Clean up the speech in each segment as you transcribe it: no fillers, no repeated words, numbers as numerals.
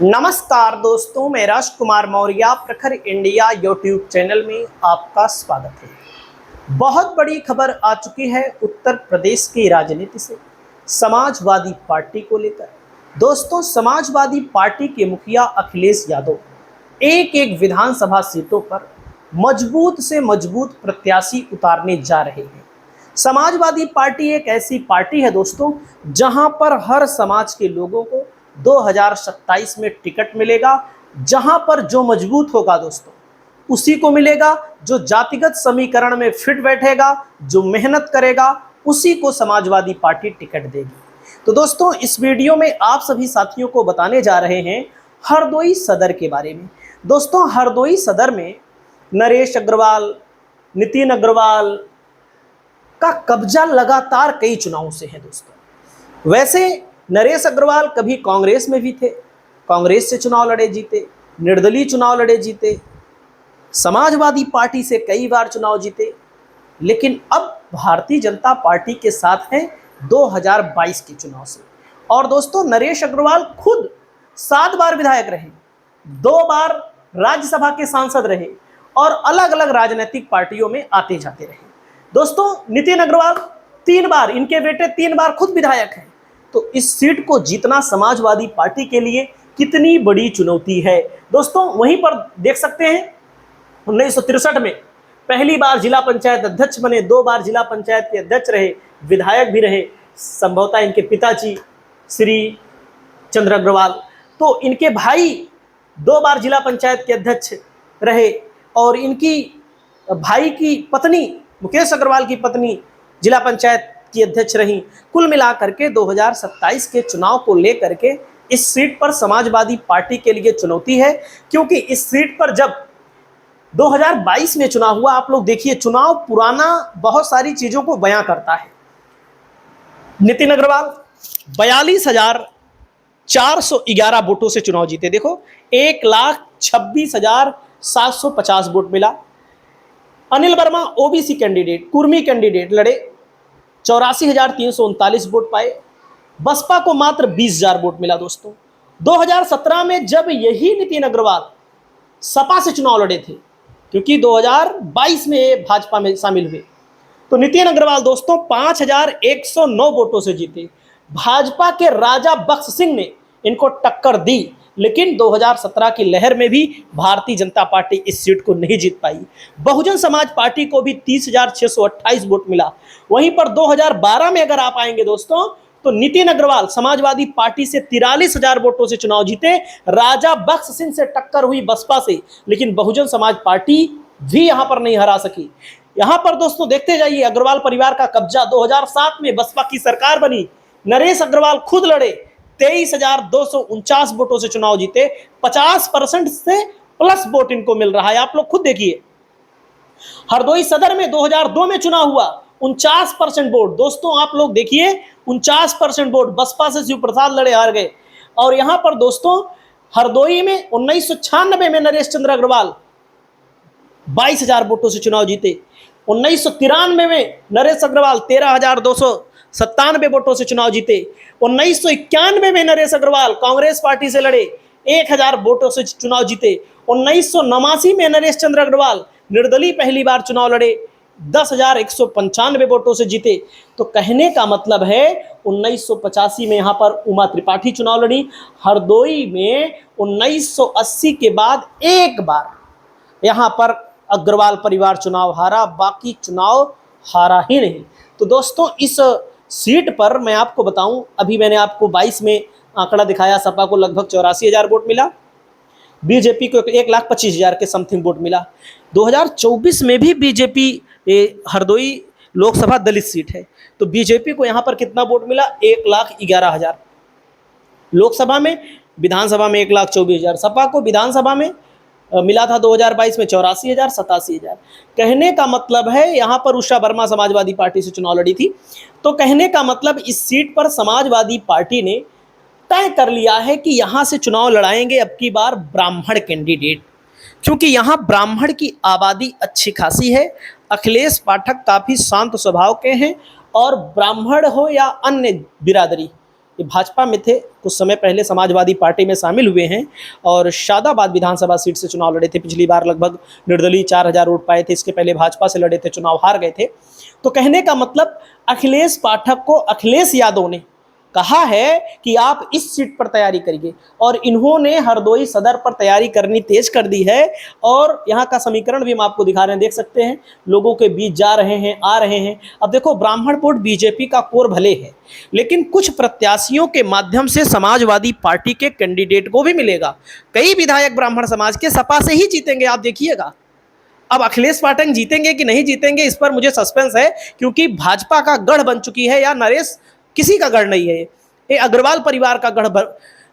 नमस्कार दोस्तों, मैं राजकुमार मौर्य प्रखर इंडिया यूट्यूब चैनल में आपका स्वागत है। बहुत बड़ी खबर आ चुकी है उत्तर प्रदेश की राजनीति से, समाजवादी पार्टी को लेकर। दोस्तों, समाजवादी पार्टी के मुखिया अखिलेश यादव एक एक विधानसभा सीटों पर मजबूत से मजबूत प्रत्याशी उतारने जा रहे हैं। समाजवादी पार्टी एक ऐसी पार्टी है दोस्तों, जहां पर हर समाज के लोगों को 2027 में टिकट मिलेगा। जहां पर जो मजबूत होगा दोस्तों उसी को मिलेगा, जो जातिगत समीकरण में फिट बैठेगा, जो मेहनत करेगा, उसी को समाजवादी पार्टी टिकट देगी। तो दोस्तों, इस वीडियो में आप सभी साथियों को बताने जा रहे हैं हरदोई सदर के बारे में। दोस्तों, हरदोई सदर में नरेश अग्रवाल, नितिन अग्रवाल का कब्जा लगातार कई चुनावों से है दोस्तों। वैसे नरेश अग्रवाल कभी कांग्रेस में भी थे, कांग्रेस से चुनाव लड़े जीते, निर्दलीय चुनाव लड़े जीते, समाजवादी पार्टी से कई बार चुनाव जीते, लेकिन अब भारतीय जनता पार्टी के साथ हैं 2022 के चुनाव से। और दोस्तों, नरेश अग्रवाल खुद 7 बार विधायक रहे, 2 बार राज्यसभा के सांसद रहे और अलग अलग राजनीतिक पार्टियों में आते जाते रहे। दोस्तों, नितिन अग्रवाल 3 बार, इनके बेटे 3 बार खुद विधायक हैं। तो इस सीट को जीतना समाजवादी पार्टी के लिए कितनी बड़ी चुनौती है दोस्तों। वहीं पर देख सकते हैं 1963 में पहली बार जिला पंचायत अध्यक्ष बने, 2 बार जिला पंचायत के अध्यक्ष रहे, विधायक भी रहे, संभवतः इनके पिताजी श्री चंद्र अग्रवाल। तो इनके भाई 2 बार जिला पंचायत के अध्यक्ष रहे और इनकी भाई की पत्नी मुकेश अग्रवाल की पत्नी जिला पंचायत की अध्यक्ष रही। कुल मिलाकर के 2027 के चुनाव को लेकर के इस सीट पर समाजवादी पार्टी के लिए चुनौती है, क्योंकि इस सीट पर जब 2022 में चुनाव हुआ, आप लोग देखिए, चुनाव पुराना बहुत सारी चीजों को बयां करता है। नितिन अग्रवाल 42,411 वोटों से चुनाव जीते। देखो, 1,26,750 वोट मिला। Anil Verma OBC candidate, Kurmi candidate लड़े, 84,339 वोट पाए। बसपा को मात्र 20,000 वोट मिला दोस्तों। 2017 में जब यही नितिन अग्रवाल सपा से चुनाव लड़े थे, क्योंकि 2022 में भाजपा में शामिल हुए, तो नितिन अग्रवाल दोस्तों 5,109 वोटों से जीते। भाजपा के राजा बख्श सिंह ने इनको टक्कर दी, लेकिन 2017 की लहर में भी भारतीय जनता पार्टी इस सीट को नहीं जीत पाई। बहुजन समाज पार्टी को भी 30,628 वोट मिला। वहीं पर 2012 में अगर आप आएंगे दोस्तों, तो नितिन अग्रवाल समाजवादी पार्टी से 43,000 वोटों से चुनाव जीते। राजा बख्श सिंह से टक्कर हुई बसपा से, लेकिन बहुजन समाज पार्टी भी यहां पर नहीं हरा सकी। यहां पर दोस्तों देखते जाइए, अग्रवाल परिवार का कब्जा। 2007 में बसपा की सरकार बनी, नरेश अग्रवाल खुद लड़े, 23,249 वोटों से चुनाव जीते। 50% से प्लस वोट इनको मिल रहा है, आप लोग खुद देखिए। हरदोई सदर में 2002 में चुनाव हुआ, 49% वोट। दोस्तों आप लोग देखिए, 49% वोट बसपा से शिव प्रसाद लड़े, हार गए। और यहां पर दोस्तों हरदोई में 1996 में नरेश चंद्र अग्रवाल 22,000 वोटों से चुनाव जीते। 1993 में नरेश अग्रवाल 13,297 वोटों से चुनाव जीते। 1991 में नरेश अग्रवाल कांग्रेस पार्टी से लड़े, 1,000 वोटों से चुनाव जीते। 1989 में नरेश चंद्र अग्रवाल निर्दलीय पहली बार चुनाव लड़े, 10,195 वोटों से जीते। तो कहने का मतलब है 1985 में यहां पर उमा त्रिपाठी चुनाव लड़ी। हरदोई में 1980 के बाद एक बार यहां पर अग्रवाल परिवार चुनाव हारा, बाकी चुनाव हारा ही नहीं। तो दोस्तों, इस सीट पर मैं आपको बताऊं, अभी मैंने आपको 22 में आंकड़ा दिखाया, सपा को लगभग 84,000 वोट मिला, बीजेपी को 1,25,000 के समथिंग वोट मिला। 2024 में भी बीजेपी, हरदोई लोकसभा दलित सीट है, तो बीजेपी को यहां पर कितना वोट मिला? 1,11,000 लोकसभा में, विधानसभा में 1,24,000। सपा को विधानसभा में मिला था 2022 में 84,000, 87,000। कहने का मतलब है यहां पर उषा वर्मा समाजवादी पार्टी से चुनाव लड़ी थी। तो कहने का मतलब इस सीट पर समाजवादी पार्टी ने तय कर लिया है कि यहां से चुनाव लड़ाएंगे अब की बार ब्राह्मण कैंडिडेट, क्योंकि यहां ब्राह्मण की आबादी अच्छी खासी है। अखिलेश पाठक काफी शांत स्वभाव के हैं और ब्राह्मण हो या अन्य बिरादरी, ये भाजपा में थे, कुछ समय पहले समाजवादी पार्टी में शामिल हुए हैं और शादाबाद विधानसभा सीट से चुनाव लड़े थे। पिछली बार लगभग निर्दलीय 4000 वोट पाए थे, इसके पहले भाजपा से लड़े थे, चुनाव हार गए थे। तो कहने का मतलब अखिलेश पाठक को अखिलेश यादव ने कहा है कि आप इस सीट पर तैयारी करिए और इन्होंने हरदोई सदर पर तैयारी करनी तेज कर दी है। और यहाँ का समीकरण भी हम आपको दिखा रहे हैं, देख सकते हैं, लोगों के बीच जा रहे हैं, आ रहे हैं। अब देखो, ब्राह्मण वोट बीजेपी का कोर भले है, लेकिन कुछ प्रत्याशियों के माध्यम से समाजवादी पार्टी के कैंडिडेट को भी मिलेगा। कई विधायक ब्राह्मण समाज के सपा से ही जीतेंगे, आप देखिएगा। अब अखिलेश पाठक जीतेंगे कि नहीं जीतेंगे, इस पर मुझे सस्पेंस है, क्योंकि भाजपा का गढ़ बन चुकी है। या नरेश किसी का गढ़ नहीं है, ये अग्रवाल परिवार का गढ़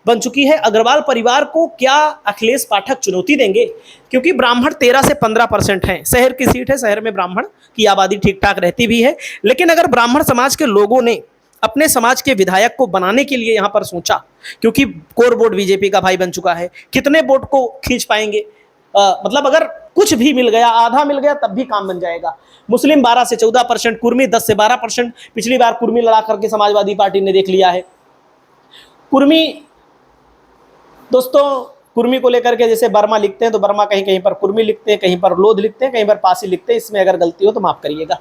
बन चुकी है। अग्रवाल परिवार को क्या अखिलेश पाठक चुनौती देंगे? क्योंकि ब्राह्मण 13 से 15% हैं, शहर की सीट है, शहर में ब्राह्मण की आबादी ठीक ठाक रहती भी है। लेकिन अगर ब्राह्मण समाज के लोगों ने अपने समाज के विधायक को बनाने के लिए यहाँ पर सोचा, क्योंकि कोर वोट बीजेपी का भाई बन चुका है, कितने वोट को खींच पाएंगे? मतलब अगर कुछ भी मिल गया, आधा मिल गया, तब भी काम बन जाएगा। मुस्लिम 12 से 14%, कुर्मी 10 से 12%। पिछली बार कुर्मी लड़ा करके समाजवादी पार्टी ने देख लिया है। कुर्मी दोस्तों, कुर्मी को लेकर के जैसे बर्मा लिखते हैं तो बर्मा कहीं कहीं पर कुर्मी लिखते हैं, कहीं पर लोध लिखते हैं, कहीं पर पासी लिखते हैं। इसमें अगर गलती हो तो माफ करिएगा।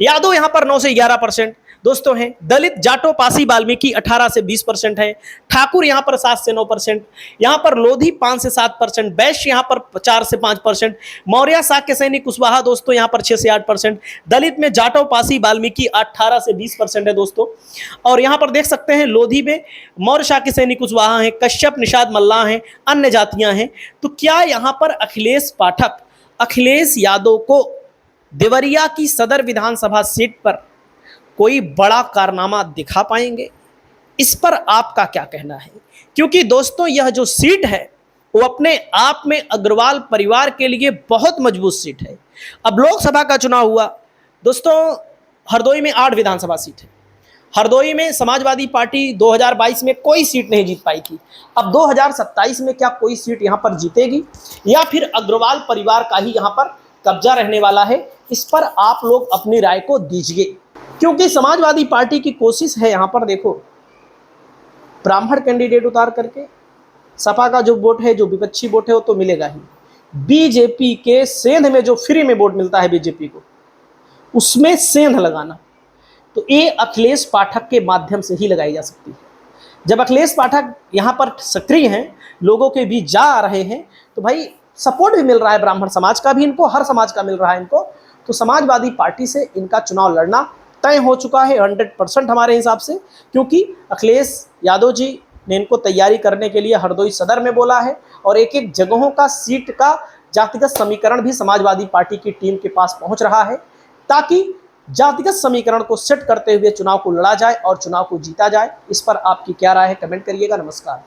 यादव यहाँ पर 9 से 11% दोस्तों हैं। दलित जाटो पासी वाल्मीकि 18 से 20% है। ठाकुर यहाँ पर 7 से 9%। यहाँ पर लोधी 5 से 7%। वैश्य यहाँ पर 4 से 5%। मौर्य शाक्य सैनिक कुशवाहा दोस्तों यहाँ पर 6 से 8%। दलित में जाटो पासी वाल्मीकि 18 से 20% है दोस्तों। और यहाँ पर देख सकते हैं, लोधी में मौर्य शाक्य सैनिक कुशवाहा है, कश्यप निषाद मल्लाह हैं, अन्य जातियां हैं। तो क्या यहाँ पर अखिलेश पाठक अखिलेश यादव को देवरिया की सदर विधानसभा सीट पर कोई बड़ा कारनामा दिखा पाएंगे? इस पर आपका क्या कहना है? क्योंकि दोस्तों, यह जो सीट है वो अपने आप में अग्रवाल परिवार के लिए बहुत मजबूत सीट है। अब लोकसभा का चुनाव हुआ दोस्तों, हरदोई में 8 विधानसभा सीट है। हरदोई में समाजवादी पार्टी 2022 में कोई सीट नहीं जीत पाई थी। अब 2027 में क्या कोई सीट यहाँ पर जीतेगी, या फिर अग्रवाल परिवार का ही यहाँ पर कब्जा रहने वाला है? इस पर आप लोग अपनी राय को दीजिए, क्योंकि समाजवादी पार्टी की कोशिश है यहाँ पर, देखो, ब्राह्मण कैंडिडेट उतार करके सपा का जो वोट है, जो विपक्षी वोट है, वो तो मिलेगा ही। बीजेपी के सेंध में जो फ्री में वोट मिलता है बीजेपी को, उसमें सेंध लगाना, तो ये अखिलेश पाठक के माध्यम से ही लगाई जा सकती है। जब अखिलेश पाठक यहाँ पर सक्रिय हैं, लोगों के बीच जा रहे हैं, तो भाई सपोर्ट भी मिल रहा है ब्राह्मण समाज का भी, इनको हर समाज का मिल रहा है इनको। तो समाजवादी पार्टी से इनका चुनाव लड़ना तय हो चुका है 100% हमारे हिसाब से, क्योंकि अखिलेश यादव जी ने इनको तैयारी करने के लिए हरदोई सदर में बोला है। और एक एक जगहों का सीट का जातिगत समीकरण भी समाजवादी पार्टी की टीम के पास पहुंच रहा है, ताकि जातिगत समीकरण को सेट करते हुए चुनाव को लड़ा जाए और चुनाव को जीता जाए। इस पर आपकी क्या राय है, कमेंट करिएगा। नमस्कार।